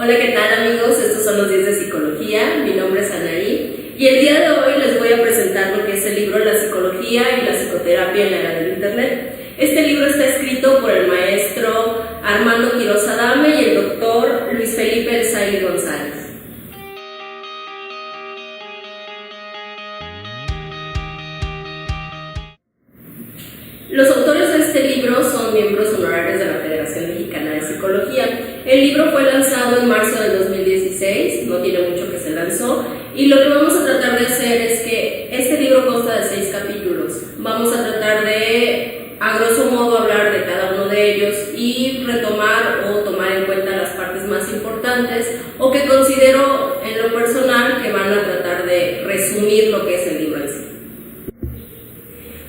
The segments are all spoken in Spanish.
Hola, ¿qué tal amigos? Estos son los 10 de psicología. Mi nombre es Anaí y el día de hoy les voy a presentar lo que es el libro La psicología y la psicoterapia en la era del internet. Este libro está escrito por el maestro Armando Quiroz Adame y el doctor Luis Felipe Elzayri González. Los autores de este libro son miembros honorarios de la Federación Mexicana de Psicología. El libro fue lanzado en marzo del 2016, no tiene mucho que se lanzó, y lo que vamos a tratar de hacer es que este libro consta de 6 capítulos. Vamos a tratar de, a grosso modo, hablar de cada uno de ellos y retomar o tomar en cuenta las partes más importantes o que considero en lo personal que van a tratar de resumir lo que es el libro en sí.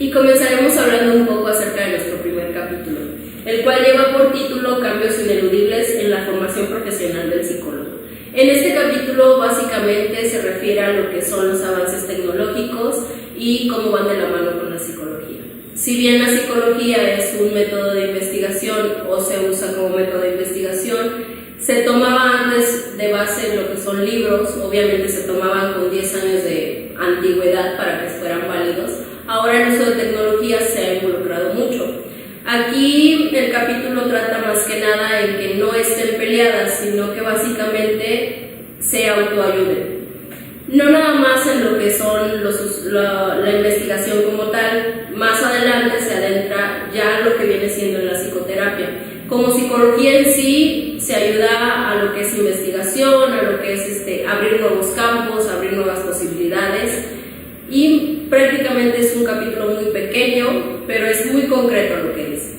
Y comenzaremos hablando un poco acerca de nuestro primer capítulo, el cual lleva por título Cambios ineludibles en la formación profesional del psicólogo. En este capítulo básicamente se refiere a lo que son los avances tecnológicos y cómo van de la mano con la psicología. Si bien la psicología es un método de investigación o se usa como método de investigación, se tomaba antes de base lo que son libros, obviamente se tomaban con 10 años de antigüedad para que fueran válidos. Ahora el uso de tecnología se ha involucrado mucho. Aquí el capítulo trata más que nada en que no estén peleadas, sino que básicamente se autoayuden. No nada más en lo que son la investigación como tal, más adelante se adentra ya lo que viene siendo la psicoterapia. Como psicología en sí, se ayuda a lo que es investigación, a lo que es abrir nuevos campos, abrir nuevas posibilidades. Y prácticamente es un capítulo muy pequeño, pero es muy concreto lo que dice.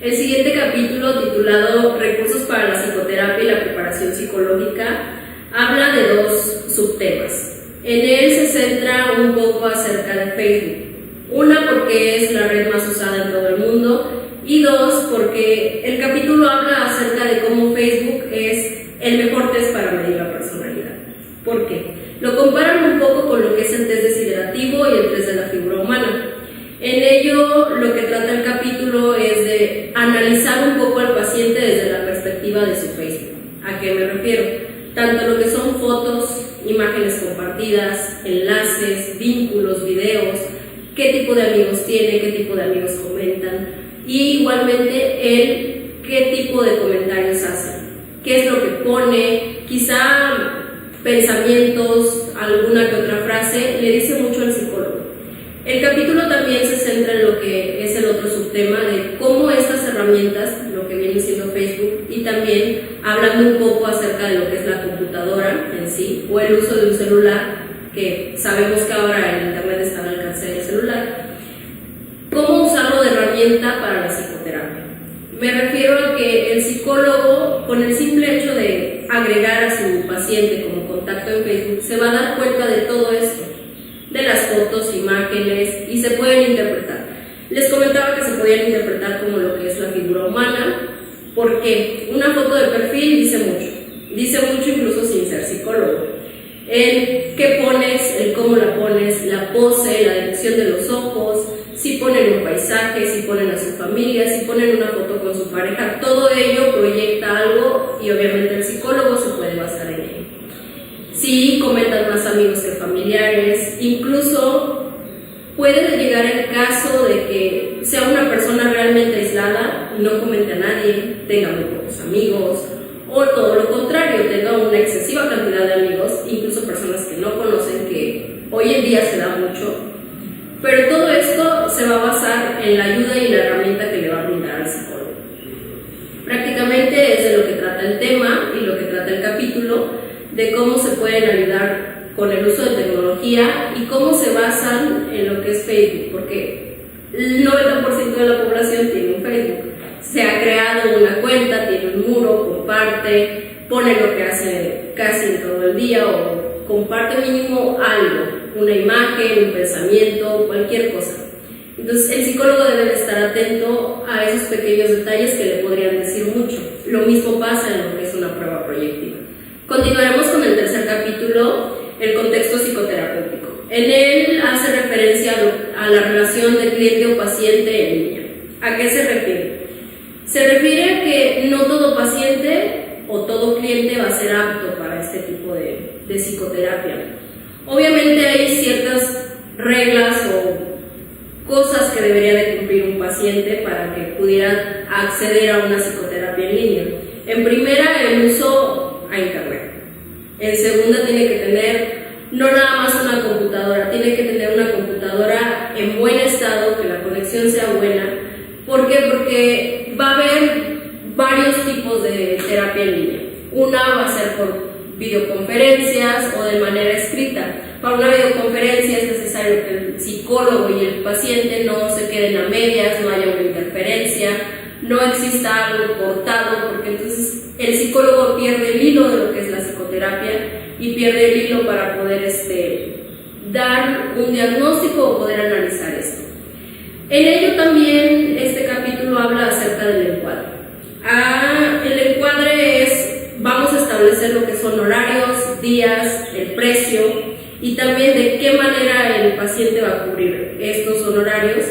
El siguiente capítulo, titulado Recursos para la psicoterapia y la preparación psicológica, habla de 2 subtemas. En él se centra un poco acerca de Facebook. Una, porque es la red más usada en todo el mundo, y 2, porque el capítulo habla acerca de cómo Facebook es el mejor test para medir la personalidad. ¿Por qué? Lo comparan un poco con lo que es el test desiderativo y el test de la figura humana. En ello, lo que trata el capítulo es de analizar un poco al paciente desde la perspectiva de su Facebook. ¿A qué me refiero? Tanto lo que son fotos, imágenes compartidas, enlaces, vínculos, videos, qué tipo de amigos tiene, qué tipo de amigos comentan, y igualmente qué tipo de comentarios hace, qué es lo que pone, quizá pensamientos, alguna que otra frase, le dice mucho al psicólogo. El capítulo también se centra en lo que es el otro subtema de cómo estas herramientas, lo que viene siendo Facebook, y también hablando un poco acerca de lo que es la computadora en sí, o el uso de un celular, que sabemos que ahora el internet está al alcance del celular, cómo usarlo de herramienta para la psicoterapia. Me refiero a que el psicólogo, con el simple hecho de agregar a su paciente como contacto en Facebook, se va a dar cuenta de todo esto, de las fotos, imágenes, y se pueden interpretar. Les comentaba que se podían interpretar como lo que es la figura humana, porque una foto de perfil dice mucho incluso sin ser psicólogo. El qué pones, el cómo la pones, la pose, la dirección de los ojos, si ponen un paisaje, si ponen a su familia, si ponen una foto con su pareja, todo ello proyecta algo y obviamente el psicólogo se puede basar en ello. Si comentan más amigos que familiares, incluso puede llegar el caso de que sea una persona realmente aislada y no comente a nadie, tenga muy pocos amigos, o todo lo contrario, tenga una excesiva cantidad de amigos, incluso personas que no conocen, que hoy en día se da mucho. Pero todo esto se va a basar en la ayuda y la herramienta que le va a brindar al psicólogo. Prácticamente es de lo que trata el tema y lo que trata el capítulo, de cómo se pueden ayudar con el uso de tecnología y cómo se basan en lo que es Facebook, porque el 90% de la población tiene un Facebook. Se ha creado una cuenta, tiene un muro, comparte, pone lo que hace casi todo el día o comparte mínimo algo, una imagen, un pensamiento, cualquier cosa. Entonces el psicólogo debe de estar atento a esos pequeños detalles que le podrían decir mucho. Lo mismo pasa en lo que es una prueba proyectiva. Continuaremos con el tercer capítulo, el contexto psicoterapéutico. En él hace referencia a la relación de cliente o paciente en línea. ¿A qué se refiere? Se refiere a que no todo paciente o todo cliente de psicoterapia. Obviamente hay ciertas reglas o cosas que debería de cumplir un paciente para que pudiera acceder a una psicoterapia en línea. En primera, el uso a internet. En segunda, tiene que tener no nada más una computadora, tiene que tener una computadora en buen estado, que la conexión sea buena. ¿Por qué? Porque va a haber varios tipos de terapia en línea. Una va a ser por videoconferencias o de manera escrita. Para una videoconferencia es necesario que el psicólogo y el paciente no se queden a medias, no haya una interferencia, no exista algo cortado, porque entonces el psicólogo pierde el hilo de lo que es la psicoterapia y pierde el hilo para poder dar un diagnóstico o poder analizar esto. En ello también este capítulo habla acerca del encuadre. El encuadre vamos a establecer lo que son horarios, días, el precio y también de qué manera el paciente va a cubrir estos honorarios,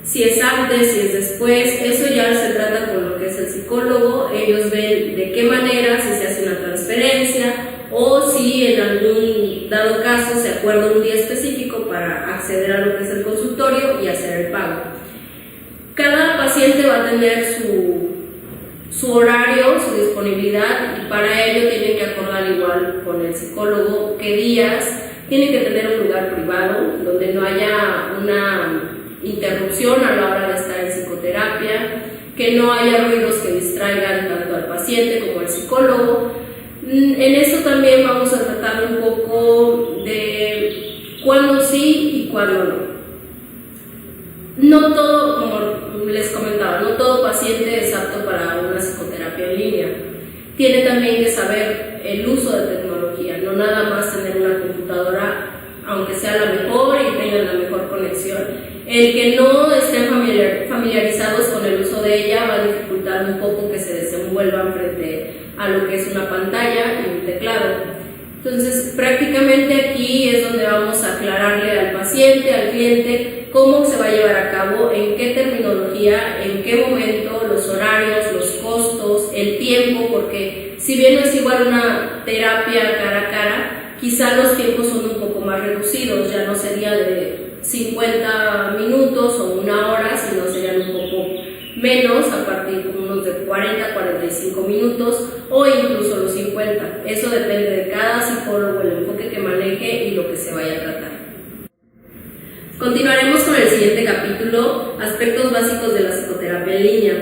si es antes, si es después. Eso ya se trata con lo que es el psicólogo. Ellos ven de qué manera, si se hace una transferencia o si en algún dado caso se acuerda un día específico para acceder a lo que es el consultorio y hacer el pago. Cada paciente va a tener su horario, su disponibilidad, y para ello tienen que acordar igual con el psicólogo qué días. Tienen que tener un lugar privado donde no haya una interrupción a la hora de estar en psicoterapia, que no haya ruidos que distraigan tanto al paciente como al psicólogo. En esto también vamos a tratar un poco de cuándo sí y cuándo no. No todo, como les comentaba, no todo paciente es apto para una psicoterapia en línea. Tiene también que saber el uso de tecnología, no nada más tener una computadora, aunque sea la mejor y tenga la mejor conexión. El que no estén familiarizados con el uso de ella va a dificultar un poco que se desenvuelvan frente a lo que es una pantalla y un teclado. Entonces, prácticamente aquí es donde vamos a aclararle al paciente, al cliente, cómo se va a llevar a cabo, en qué terminología, en qué momento, los horarios, los costos, el tiempo, porque si bien no es igual una terapia cara a cara, quizá los tiempos son un poco más reducidos, ya no sería de 50 minutos o una hora, sino serían un poco menos, a partir de unos de 40 a 45 minutos o incluso los 50. Eso depende de cada psicólogo, el enfoque que maneje y lo que se vaya a tratar. Continuaremos con el siguiente capítulo, aspectos básicos de la psicoterapia en línea.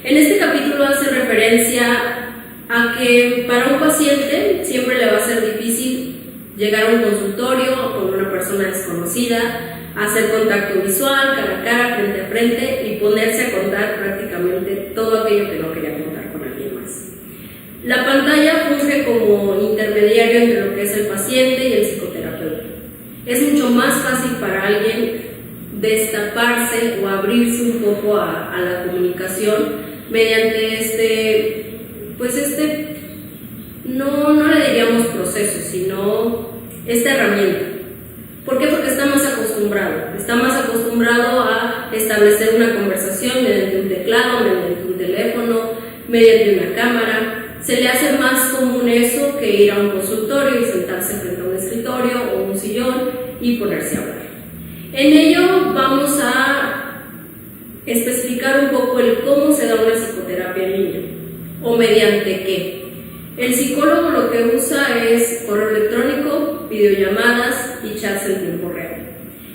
En este capítulo hace referencia a que para un paciente siempre le va a ser difícil llegar a un consultorio con una persona desconocida, hacer contacto visual, cara a cara, frente a frente y ponerse a contar prácticamente todo aquello que no quería contar con alguien más. La pantalla funge como intermediario entre lo que es el paciente y el psicoterapeuta. Es mucho más fácil para alguien destaparse o abrirse un poco a la comunicación mediante no le diríamos proceso, sino esta herramienta. ¿Por qué? Porque está más acostumbrado a establecer una conversación mediante un teclado, mediante un teléfono, mediante una cámara. Se le hace más común eso que ir a un consultorio y sentarse frente a un escritorio o un sillón y ponerse a hablar. En ello vamos a especificar un poco el cómo se da una psicoterapia en línea o mediante qué. El psicólogo lo que usa es correo electrónico, videollamadas y chats en tiempo real.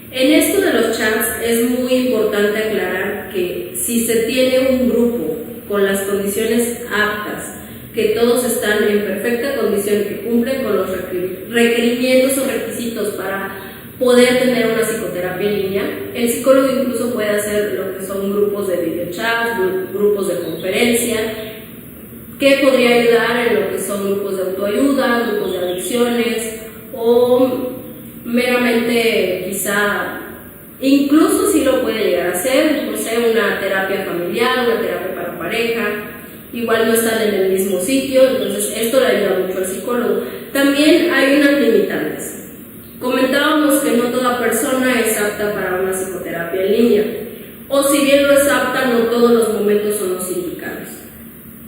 En esto de los chats es muy importante aclarar que si se tiene un grupo con las condiciones aptas, que todos están en perfecta condición, que cumplen con los requerimientos o requisitos para poder tener una psicoterapia en línea, el psicólogo incluso puede hacer lo que son grupos de videochats, grupos de conferencia, que podría ayudar en lo que son grupos de autoayuda, grupos de adicciones o meramente quizá, incluso si lo puede llegar a hacer, no sé, una terapia familiar, una terapia para pareja, igual no están en el mismo sitio, entonces esto le ayuda mucho al psicólogo. También hay unas limitantes. Comentábamos que no toda persona es apta para una psicoterapia en línea, o si bien lo es apta, no todos los momentos son los indicados.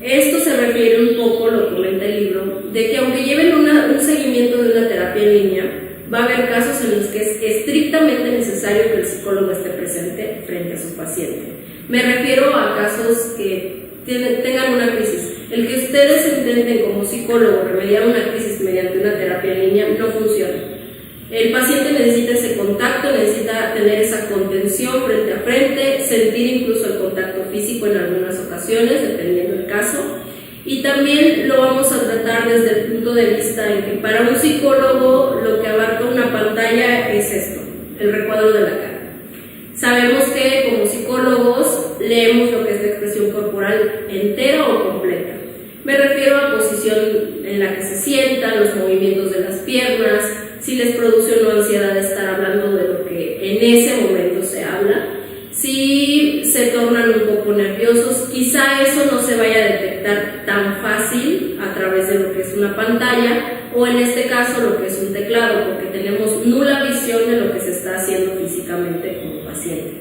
Esto se refiere un poco, lo comenta el libro, de que aunque lleven un seguimiento de una terapia psicoterapia en línea, va a haber casos en los que es estrictamente necesario que el psicólogo esté presente frente a su paciente. Me refiero a casos que tengan una crisis. El que ustedes intenten como psicólogo remediar una crisis mediante una terapia en línea no funciona. El paciente necesita ese contacto, necesita tener esa contención frente a frente, sentir incluso el contacto físico en algunas ocasiones, dependiendo del caso. Y también lo vamos a tratar desde el punto de vista en que para un psicólogo lo que abarca una pantalla es esto, el recuadro de la cara. Sabemos que como psicólogos leemos lo que es la expresión corporal entera o completa. Me refiero a posición en la que se sientan, los movimientos de las piernas, si les produce o no ansiedad estar hablando de lo que en ese momento se habla, si se tornan un poco nerviosos, quizá eso no se vaya a detectar tan fácil a través de lo que es una pantalla o en este caso lo que es un teclado, porque tenemos nula visión de lo que se está haciendo físicamente como paciente.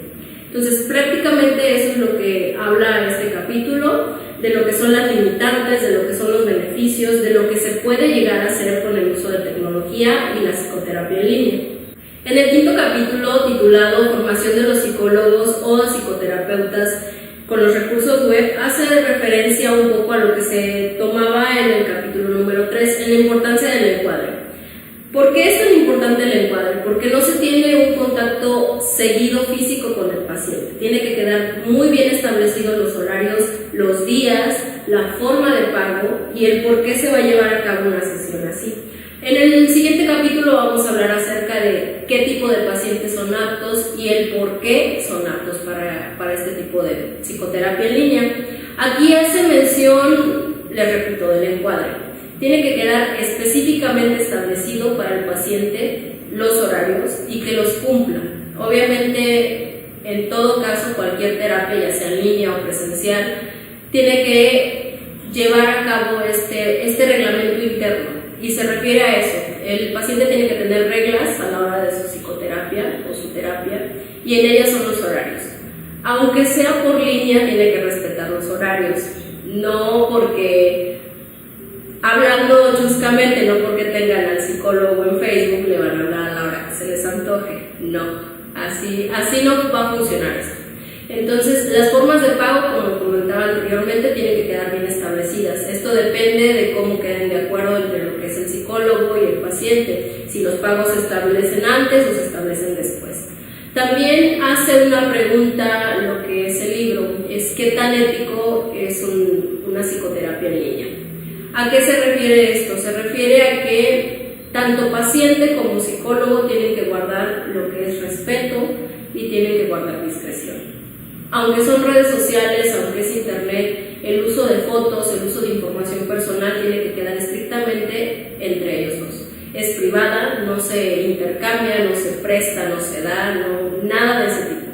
Entonces prácticamente eso es lo que habla este capítulo, de lo que son las limitantes, de lo que son los beneficios, de lo que se puede llegar a hacer con el uso de tecnología y la psicoterapia en línea. En el quinto capítulo, titulado Formación de los psicólogos o psicoterapeutas con los recursos web, hace referencia un poco a lo que se tomaba en el capítulo número 3, en la importancia del encuadre. ¿Por qué es tan importante el encuadre? Porque no se tiene un contacto seguido físico con el paciente. Tiene que quedar muy bien establecidos los horarios, los días, la forma de pago y el por qué se va a llevar a cabo una sesión así. En el siguiente capítulo vamos a hablar acerca de qué tipo de pacientes son aptos y el por qué son aptos para este tipo de psicoterapia en línea. Aquí hace mención, les repito, del encuadre. Tiene que quedar específicamente establecido para el paciente los horarios y que los cumpla. Obviamente, en todo caso, cualquier terapia, ya sea en línea o presencial, tiene que llevar a cabo este reglamento interno. Y se refiere a eso, el paciente tiene que tener reglas a la hora de su psicoterapia o su terapia y en ellas son los horarios. Aunque sea por línea, tiene que respetar los horarios, no porque, hablando chuscamente, no porque tengan al psicólogo en Facebook le van a hablar a la hora que se les antoje, no, así no va a funcionar esto. Entonces, las formas de pago, como comentaba anteriormente, tienen que quedar bien establecidas. Esto depende de cómo queden de acuerdo entre lo que es el psicólogo y el paciente, si los pagos se establecen antes o se establecen después. También hace una pregunta lo que es el libro, es qué tan ético es una psicoterapia en línea. ¿A qué se refiere esto? Se refiere a que tanto paciente como psicólogo tienen que guardar lo que es respeto y tienen que guardar discreción. Aunque son redes sociales, aunque es internet, el uso de fotos, el uso de información personal tiene que quedar estrictamente entre ellos dos. Es privada, no se intercambia, no se presta, no se da, nada de ese tipo.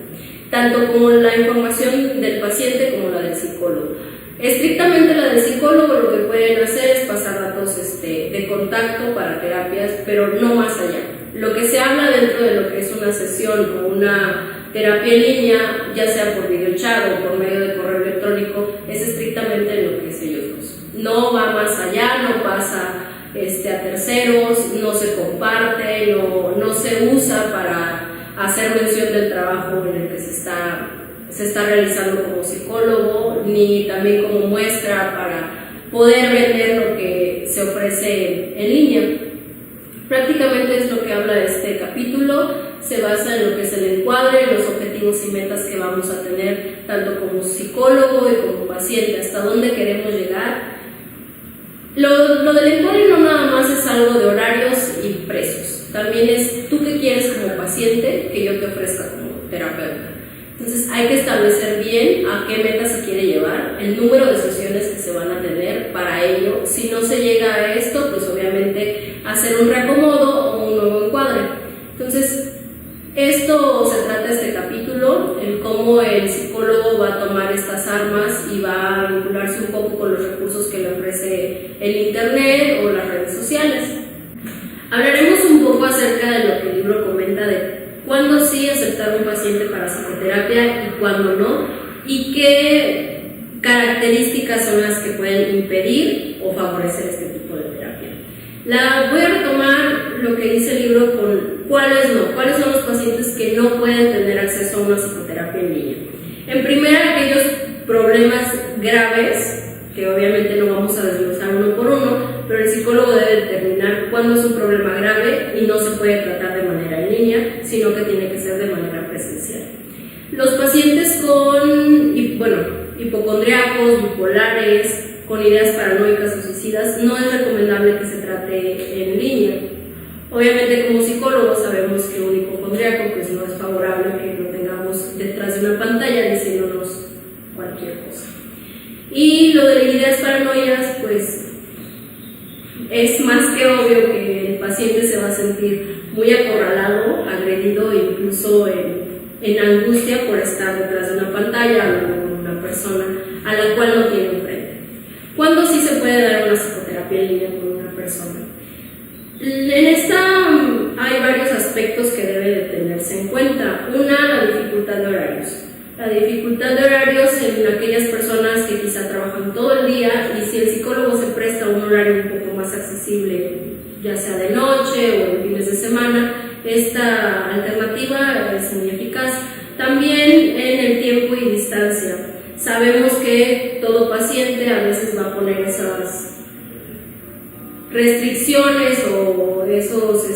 Tanto como la información del paciente como la del psicólogo. Estrictamente la del psicólogo lo que pueden hacer es pasar datos de contacto para terapias, pero no más allá. Lo que se habla dentro de lo que es una sesión o una terapia en línea, ya sea por videochat o por medio de correo electrónico, es estrictamente en lo que es ellos dos. No va más allá, no pasa a terceros, no se comparte, no se usa para hacer mención del trabajo en el que se está realizando como psicólogo, ni también como muestra para poder vender lo que se ofrece en línea. Prácticamente es lo que habla este capítulo. Se basa en lo que es el encuadre, los objetivos y metas que vamos a tener tanto como psicólogo y como paciente, hasta dónde queremos llegar. Lo del encuadre no nada más es algo de horarios y precios, también es tú qué quieres como paciente que yo te ofrezca como terapeuta. Entonces hay que establecer bien a qué meta se quiere llevar, el número de sesiones que se van a tener para ello. Si no se llega a esto, pues obviamente hacer un reacomodo o un nuevo encuadre. Entonces, esto se trata este capítulo, el cómo el psicólogo va a tomar estas armas y va a vincularse un poco con los recursos que le ofrece el internet o las redes sociales. Hablaremos un poco acerca de lo que el libro comenta de cuándo sí aceptar un paciente para psicoterapia y cuándo no, y qué características son las que pueden impedir o favorecer este tipo de terapia. Voy a retomar lo que dice el libro con cuáles son los pacientes que no pueden tener acceso a una psicoterapia en línea. En primera, aquellos problemas graves, que obviamente no vamos a desglosar uno por uno, pero el psicólogo debe determinar cuándo es un problema grave y no se puede tratar de manera en línea, sino que tiene que ser de manera presencial. Los pacientes con hipocondríacos, bipolares, con ideas paranoicas o suicidas, no es recomendable que se trate en línea. Obviamente, como psicólogos sabemos que un hipocondríaco pues no es favorable que lo tengamos detrás de una pantalla diciéndonos cualquier cosa. Y lo de las ideas paranoias, pues es más que obvio que el paciente se va a sentir muy acorralado, agredido, incluso en angustia por estar detrás de una pantalla hablando con una persona a la cual no tiene enfrente. ¿Cuándo sí se puede dar una psicoterapia en línea con una persona? En esta hay varios aspectos que debe de tenerse en cuenta. Una, la dificultad de horarios. La dificultad de horarios en aquellas personas que quizá trabajan todo el día, y si el psicólogo se presta un horario un poco más accesible, ya sea de noche o en fines de semana, esta alternativa es muy eficaz. También en el tiempo y distancia. Sabemos que todo paciente a veces va a poner esas restricciones o esos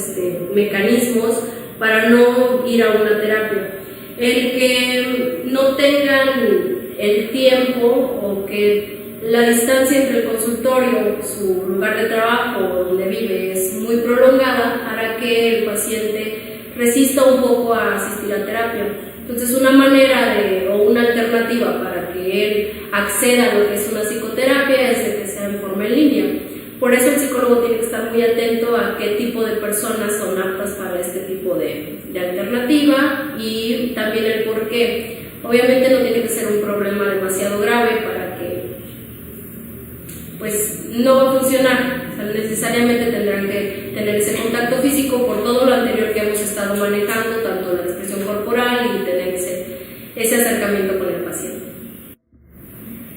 mecanismos para no ir a una terapia. El que no tengan el tiempo o que la distancia entre el consultorio, su lugar de trabajo o donde vive es muy prolongada, hará que el paciente resista un poco a asistir a terapia. Entonces, una manera o una alternativa para que él acceda a lo que es una psicoterapia es de que sea en forma en línea. Por eso el psicólogo tiene que estar muy atento a qué tipo de personas son aptas para este tipo de alternativa y también el por qué. Obviamente no tiene que ser un problema demasiado grave para que pues no va a funcionar. O sea, necesariamente tendrán que tener ese contacto físico por todo lo anterior que hemos estado manejando, tanto la expresión corporal y tener ese acercamiento con el paciente.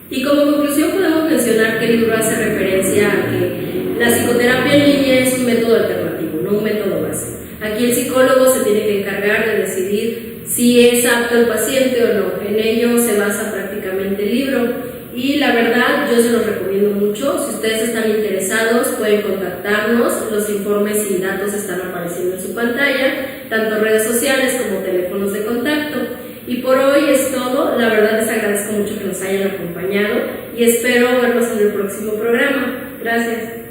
Y como conclusión podemos mencionar que el libro hace referencia a que la psicoterapia en línea es un método alternativo, no un método base. Aquí el psicólogo se tiene que encargar de decidir si es apto el paciente o no. En ello se basa prácticamente el libro. Y la verdad, yo se los recomiendo mucho. Si ustedes están interesados, pueden contactarnos. Los informes y datos están apareciendo en su pantalla, tanto redes sociales como teléfonos de contacto. Y por hoy es todo. La verdad, les agradezco mucho que nos hayan acompañado y espero verlos en el próximo programa. Gracias.